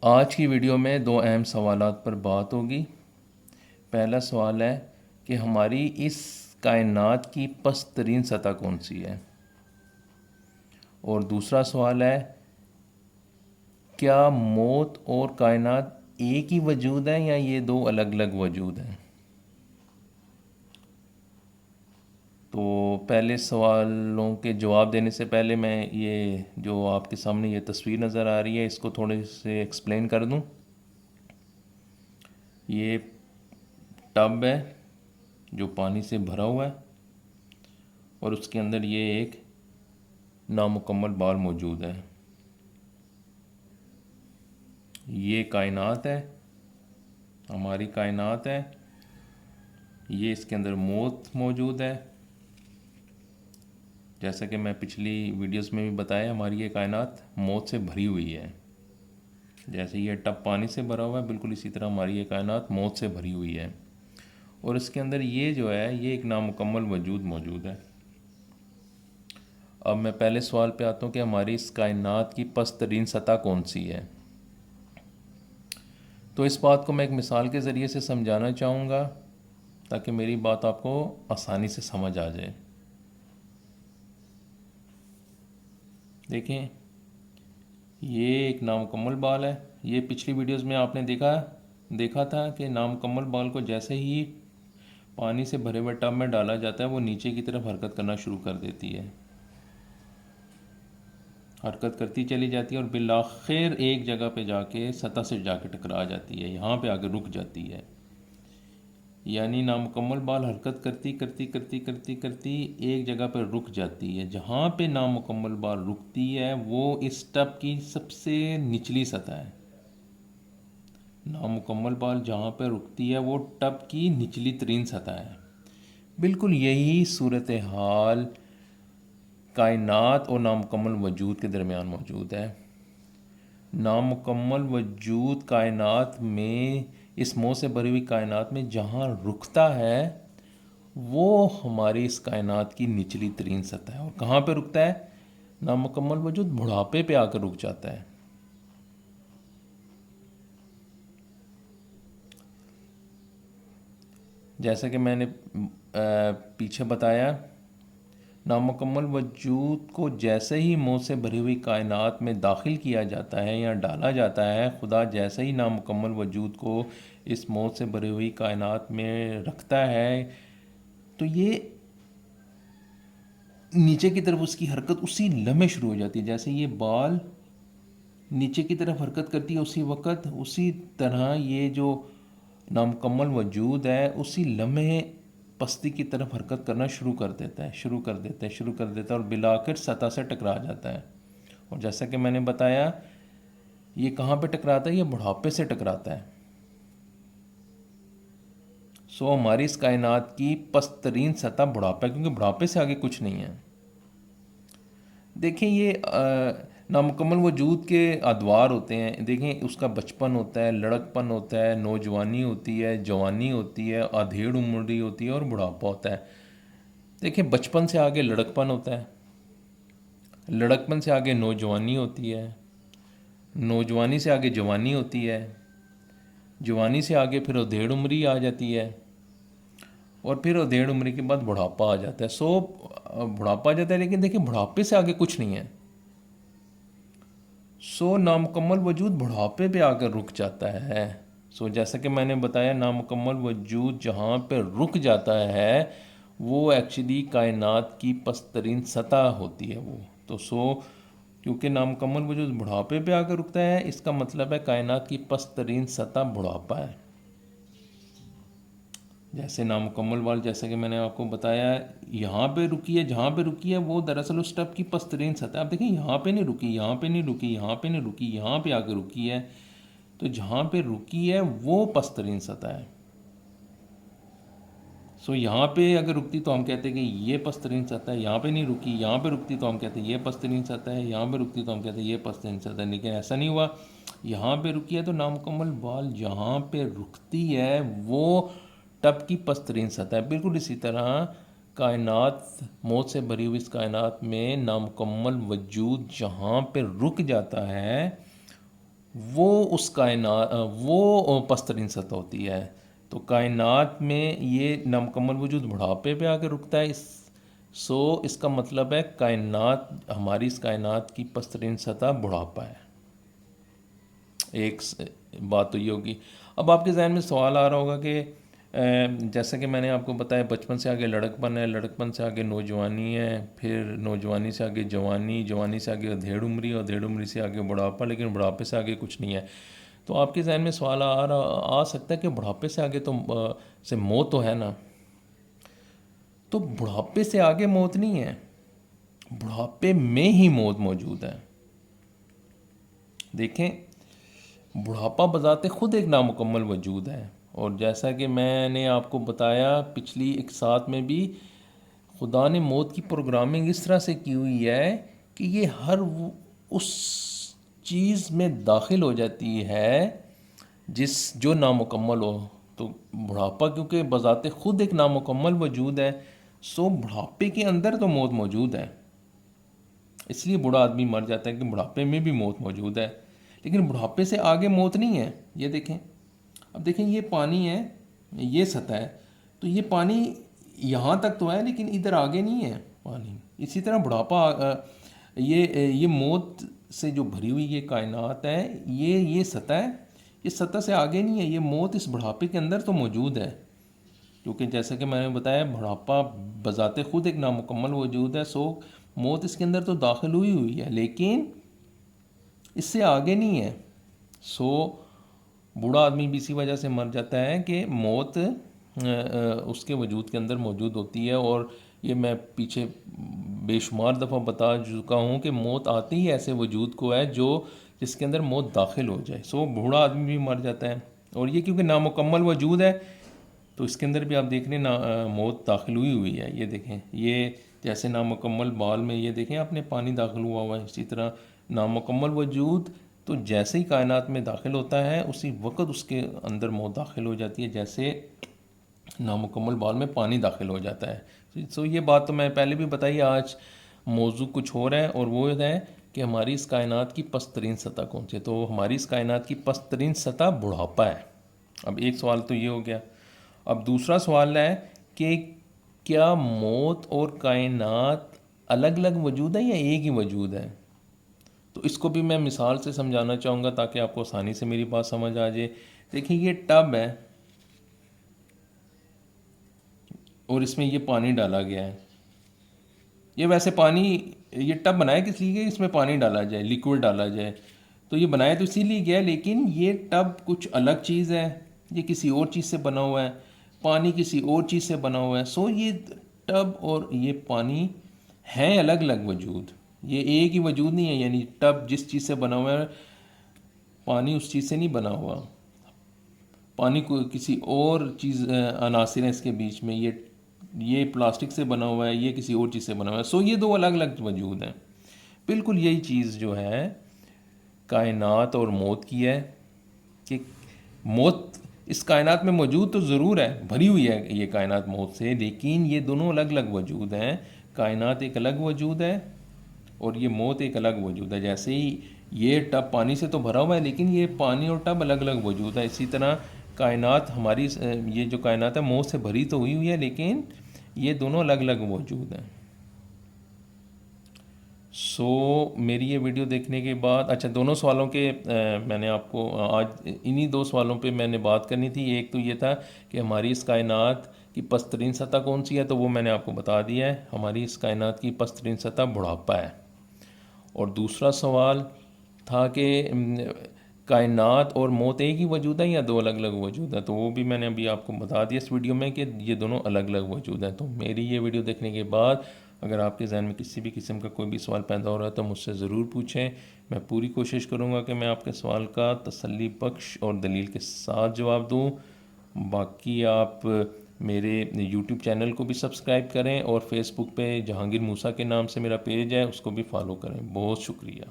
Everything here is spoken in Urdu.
آج کی ویڈیو میں دو اہم سوالات پر بات ہوگی۔ پہلا سوال ہے کہ ہماری اس کائنات کی پست ترین سطح کون سی ہے، اور دوسرا سوال ہے کیا موت اور کائنات ایک ہی وجود ہے یا یہ دو الگ الگ وجود ہیں۔ تو پہلے سوالوں کے جواب دینے سے پہلے میں یہ جو آپ کے سامنے یہ تصویر نظر آ رہی ہے اس کو تھوڑے سے ایکسپلین کر دوں۔ یہ ٹب ہے جو پانی سے بھرا ہوا ہے اور اس کے اندر یہ ایک نامکمل بال موجود ہے۔ یہ کائنات ہے، ہماری کائنات ہے، یہ اس کے اندر موت موجود ہے۔ جیسا کہ میں پچھلی ویڈیوز میں بھی بتایا، ہماری یہ کائنات موت سے بھری ہوئی ہے۔ جیسے یہ ٹب پانی سے بھرا ہوا ہے، بالکل اسی طرح ہماری یہ کائنات موت سے بھری ہوئی ہے، اور اس کے اندر یہ جو ہے یہ ایک نامکمل وجود موجود ہے۔ اب میں پہلے سوال پہ آتا ہوں کہ ہماری اس کائنات کی پست ترین سطح کون سی ہے۔ تو اس بات کو میں ایک مثال کے ذریعے سے سمجھانا چاہوں گا تاکہ میری بات آپ کو آسانی سے سمجھ آ جائے۔ دیکھیں، یہ ایک نامکمل بال ہے۔ یہ پچھلی ویڈیوز میں آپ نے دیکھا تھا کہ نامکمل بال کو جیسے ہی پانی سے بھرے ہوئے ٹب میں ڈالا جاتا ہے وہ نیچے کی طرف حرکت کرنا شروع کر دیتی ہے، حرکت کرتی چلی جاتی ہے اور بالآخر ایک جگہ پہ جا کے سطح سے جا کے ٹکرا جاتی ہے، یہاں پہ آگے رک جاتی ہے۔ یعنی نامکمل بال حرکت کرتی کرتی کرتی کرتی کرتی ایک جگہ پہ رک جاتی ہے۔ جہاں پہ نامکمل بال رکتی ہے وہ اس ٹب کی سب سے نچلی سطح ہے۔ نامکمل بال جہاں پہ رکتی ہے وہ ٹب کی نچلی ترین سطح ہے۔ بالکل یہی صورتحال کائنات اور نامکمل وجود کے درمیان موجود ہے۔ نامکمل وجود کائنات میں، اس موت سے بھری ہوئی کائنات میں جہاں رکتا ہے وہ ہماری اس کائنات کی نچلی ترین سطح ہے۔ اور کہاں پہ رکتا ہے؟ نامکمل وجود بڑھاپے پہ آ کر رک جاتا ہے۔ جیسا کہ میں نے پیچھے بتایا، نامکمل وجود کو جیسے ہی موت سے بھری ہوئی کائنات میں داخل کیا جاتا ہے یا ڈالا جاتا ہے، خدا جیسے ہی نامکمل وجود کو اس موت سے بھری ہوئی کائنات میں رکھتا ہے تو یہ نیچے کی طرف اس کی حرکت اسی لمحے شروع ہو جاتی ہے۔ جیسے یہ بال نیچے کی طرف حرکت کرتی ہے اسی وقت، اسی طرح یہ جو نامکمل وجود ہے اسی لمحے پستی کی طرف حرکت کرنا شروع کر دیتا ہے اور بالآخر سطح سے ٹکرا جاتا ہے۔ اور جیسا کہ میں نے بتایا، یہ کہاں پہ ٹکراتا ہے؟ یہ بڑھاپے سے ٹکراتا ہے۔ ہماری اس کائنات کی پست ترین سطح بڑھاپا ہے، کیونکہ بڑھاپے سے آگے کچھ نہیں ہے۔ دیکھیں، یہ نامکمل وجود کے ادوار ہوتے ہیں۔ دیکھیں، اس کا بچپن ہوتا ہے، لڑکپن ہوتا ہے، نوجوانی ہوتی ہے، جوانی ہوتی ہے، ادھیڑ عمری ہوتی ہے اور بڑھاپا ہوتا ہے۔ دیکھیں، بچپن سے آگے لڑکپن ہوتا ہے، لڑکپن سے آگے نوجوانی ہوتی ہے، نوجوانی سے آگے جوانی ہوتی ہے، جوانی سے آگے پھر ادھیڑ عمری آ جاتی ہے، اور پھر ادھیڑ عمری کے بعد بڑھاپا آ جاتا ہے۔ بڑھاپا آ جاتا ہے، لیکن دیکھیں بڑھاپے سے آگے کچھ نہیں ہے۔ نامکمل وجود بڑھاپے پہ آ کر رک جاتا ہے۔ جیسا کہ میں نے بتایا، نامکمل وجود جہاں پہ رک جاتا ہے وہ ایکچولی کائنات کی پست ترین سطح ہوتی ہے وہ تو کیونکہ نامکمل وجود بڑھاپے پہ آ کر رکتا ہے، اس کا مطلب ہے کائنات کی پست ترین سطح بڑھاپا ہے۔ جیسے نامکمل بال، جیسے کہ میں نے آپ کو بتایا، یہاں پہ رکی ہے، جہاں پہ رکی ہے وہ دراصل اس ٹب کی پست ترین سطح ہے۔ آپ دیکھیں، یہاں پہ نہیں رکی، یہاں پہ نہیں رکی، یہاں پہ نہیں رکی، یہاں پہ آ کے رکی ہے، تو جہاں پہ رکی ہے وہ پست ترین سطح ہے۔ یہاں پہ اگر رکتی تو ہم کہتے ہیں کہ یہ پست ترین سطح ہے، یہاں پہ نہیں رکی، یہاں پہ رکتی تو ہم کہتے ہیں یہ پست ترین سطح ہے، یہاں پہ رکتی تو ہم کہتے ہیں یہ پست ترین سطح ہے۔ لیکن ایسا نہیں ہوا، یہاں پہ رکی ہے تو نامکمل بال جہاں پہ رکتی ہے وہ ٹب کی پست ترین سطح ہے۔ بالکل اسی طرح کائنات، موت سے بھری ہوئی اس کائنات میں نامکمل وجود جہاں پہ رک جاتا ہے وہ اس کائنات وہ پست ترین سطح ہوتی ہے. تو کائنات میں یہ نامکمل وجود بڑھاپے پہ آ کے رکتا ہے. اس کا مطلب ہے کائنات، ہماری اس کائنات کی پست ترین سطح بڑھاپا ہے. ایک بات تو یہ ہوگی. اب آپ کے ذہن میں سوال آ رہا ہوگا کہ جیسا کہ میں نے آپ کو بتایا، بچپن سے آگے لڑکپن ہے، لڑکپن سے آگے نوجوانی ہے، پھر نوجوانی سے آگے جوانی، جوانی سے آگے ادھیڑ عمری، اور ادھیڑ عمری سے آگے بڑھاپا، لیکن بڑھاپے سے آگے کچھ نہیں ہے. تو آپ کے ذہن میں سوال آ سکتا ہے کہ بڑھاپے سے آگے تو سے موت تو ہے نا. تو بڑھاپے سے آگے موت نہیں ہے، بڑھاپے میں ہی موت موجود ہے. دیکھیں، بڑھاپا بذات خود ایک نامکمل وجود ہے، اور جیسا کہ میں نے آپ کو بتایا پچھلی ایک ساتھ میں بھی، خدا نے موت کی پروگرامنگ اس طرح سے کی ہوئی ہے کہ یہ ہر اس چیز میں داخل ہو جاتی ہے جو نامکمل ہو. تو بڑھاپا کیونکہ بذات خود ایک نامکمل وجود ہے، بڑھاپے کے اندر تو موت موجود ہے. اس لیے بوڑھا آدمی مر جاتا ہے کہ بڑھاپے میں بھی موت موجود ہے، لیکن بڑھاپے سے آگے موت نہیں ہے. یہ دیکھیں، اب دیکھیں یہ پانی ہے، یہ سطح ہے، تو یہ پانی یہاں تک تو ہے لیکن ادھر آگے نہیں ہے پانی. اسی طرح بڑھاپا، یہ موت سے جو بھری ہوئی یہ کائنات ہے، یہ سطح ہے، یہ سطح سے آگے نہیں ہے. یہ موت اس بڑھاپے کے اندر تو موجود ہے، کیونکہ جیسا کہ میں نے بتایا بڑھاپا بذات خود ایک نامکمل وجود ہے. موت اس کے اندر تو داخل ہوئی ہے لیکن اس سے آگے نہیں ہے. بوڑھا آدمی بھی اسی وجہ سے مر جاتا ہے کہ موت اس کے وجود کے اندر موجود ہوتی ہے. اور یہ میں پیچھے بے شمار دفعہ بتا چکا ہوں کہ موت آتی ہی ایسے وجود کو ہے جس کے اندر موت داخل ہو جائے. بوڑھا آدمی بھی مر جاتا ہے، اور یہ کیونکہ نامکمل وجود ہے تو اس کے اندر بھی آپ دیکھ لیں موت داخل ہوئی ہے. یہ دیکھیں، یہ جیسے نامکمل بال میں یہ دیکھیں آپ نے پانی داخل ہوا ہوا ہے، اسی طرح نامکمل وجود تو جیسے ہی کائنات میں داخل ہوتا ہے اسی وقت اس کے اندر موت داخل ہو جاتی ہے، جیسے نامکمل بال میں پانی داخل ہو جاتا ہے. یہ بات تو میں پہلے بھی بتائی. آج موضوع کچھ ہو رہا ہے، اور وہ ہے کہ ہماری اس کائنات کی پست ترین سطح کون سی ہے. تو ہماری اس کائنات کی پست ترین سطح بڑھاپا ہے. اب ایک سوال تو یہ ہو گیا. اب دوسرا سوال ہے کہ کیا موت اور کائنات الگ الگ وجود ہے یا ایک ہی وجود ہے؟ تو اس کو بھی میں مثال سے سمجھانا چاہوں گا تاکہ آپ کو آسانی سے میری بات سمجھ آ جائے. دیکھیں، یہ ٹب ہے اور اس میں یہ پانی ڈالا گیا ہے. یہ ویسے پانی، یہ ٹب بنایا کس لیے کہ اس میں پانی ڈالا جائے، لیکوڈ ڈالا جائے. تو یہ بنایا تو اسی لیے گیا، لیکن یہ ٹب کچھ الگ چیز ہے، یہ کسی اور چیز سے بنا ہوا ہے، پانی کسی اور چیز سے بنا ہوا ہے. یہ ٹب اور یہ پانی ہیں الگ الگ وجود، یہ ایک ہی وجود نہیں ہے. یعنی ٹب جس چیز سے بنا ہوا ہے، پانی اس چیز سے نہیں بنا ہوا. پانی کو کسی اور چیز عناصر ہیں اس کے بیچ میں، یہ پلاسٹک سے بنا ہوا ہے، یہ کسی اور چیز سے بنا ہوا ہے. یہ دو الگ الگ وجود ہیں. بالکل یہی چیز جو ہے کائنات اور موت کی ہے کہ موت اس کائنات میں موجود تو ضرور ہے، بھری ہوئی ہے یہ کائنات موت سے، لیکن یہ دونوں الگ الگ وجود ہیں. کائنات ایک الگ وجود ہے اور یہ موت ایک الگ وجود ہے. جیسے ہی یہ ٹب پانی سے تو بھرا ہوا ہے لیکن یہ پانی اور ٹب الگ الگ وجود ہے. اسی طرح کائنات ہماری، یہ جو کائنات ہے موت سے بھری تو ہوئی ہے لیکن یہ دونوں الگ الگ موجود ہیں. میری یہ ویڈیو دیکھنے کے بعد، اچھا دونوں سوالوں کے میں نے آپ کو آج انہی دو سوالوں پہ میں نے بات کرنی تھی. ایک تو یہ تھا کہ ہماری اس کائنات کی پست ترین سطح کون سی ہے، تو وہ میں نے آپ کو بتا دیا ہے. ہماری اس کائنات کی پست ترین سطح بڑھاپا ہے. اور دوسرا سوال تھا کہ کائنات اور موت ایک ہی وجود ہے یا دو الگ الگ وجود ہے، تو وہ بھی میں نے ابھی آپ کو بتا دیا اس ویڈیو میں کہ یہ دونوں الگ الگ وجود ہیں. تو میری یہ ویڈیو دیکھنے کے بعد اگر آپ کے ذہن میں کسی بھی قسم کا کوئی بھی سوال پیدا ہو رہا ہے تو مجھ سے ضرور پوچھیں. میں پوری کوشش کروں گا کہ میں آپ کے سوال کا تسلی بخش اور دلیل کے ساتھ جواب دوں. باقی آپ میرے یوٹیوب چینل کو بھی سبسکرائب کریں، اور فیس بک پہ جہانگیر موسیٰ کے نام سے میرا پیج ہے اس کو بھی فالو کریں. بہت شکریہ.